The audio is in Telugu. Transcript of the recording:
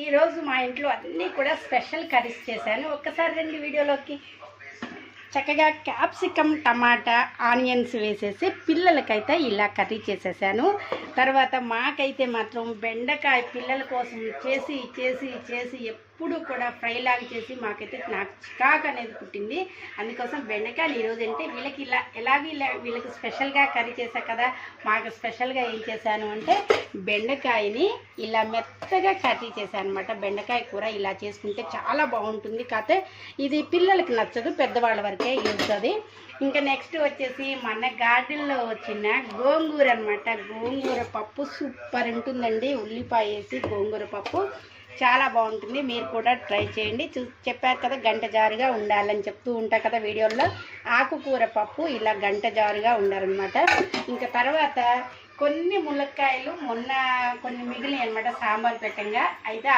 ఈరోజు మా ఇంట్లో అన్నీ కూడా స్పెషల్ కర్రీస్ చేశాను. ఒక్కసారి రండి వీడియోలోకి. చక్కగా క్యాప్సికమ్, టమాటా, ఆనియన్స్ వేసేసి పిల్లలకైతే ఇలా కర్రీ చేసేసాను. తర్వాత మాకైతే మాత్రం బెండకాయ పిల్లల కోసం చేసి చేసి చేసి ఎప్పుడు కూడా ఫ్రై లాగా చేసి మాకైతే నాకు చికాకు అనేది పుట్టింది. అందుకోసం బెండకాయలు ఈరోజు అంటే వీళ్ళకి వీళ్ళకి స్పెషల్గా కర్రీ చేశా కదా, మాకు స్పెషల్గా ఏం చేశాను అంటే బెండకాయని ఇలా మెత్తగా కర్రీ చేశాను అనమాట. బెండకాయ కూర ఇలా చేసుకుంటే చాలా బాగుంటుంది. కాకపోతే ఇది పిల్లలకి నచ్చదు, పెద్దవాళ్ళ వరకే ఇస్తుంది. ఇంకా నెక్స్ట్ వచ్చేసి మన గార్డెన్లో వచ్చిన గోంగూర అనమాట. గోంగూర పప్పు సూపర్ ఉంటుందండి. ఉల్లిపాయ వేసి గోంగూర పప్పు చాలా బాగుంటుంది. మీరు కూడా ట్రై చేయండి. చెప్పారు కదా గంట జారుగా ఉండాలని చెప్తూ ఉంటా కదా వీడియోల్లో. ఆకుకూర పప్పు ఇలా గంట జారుగా ఉండాలన్నమాట. ఇంకా తర్వాత కొన్ని ములక్కాయలు మొన్న కొన్ని మిగిలినాయి అనమాట సాంబార్ పెట్టంగా. అయితే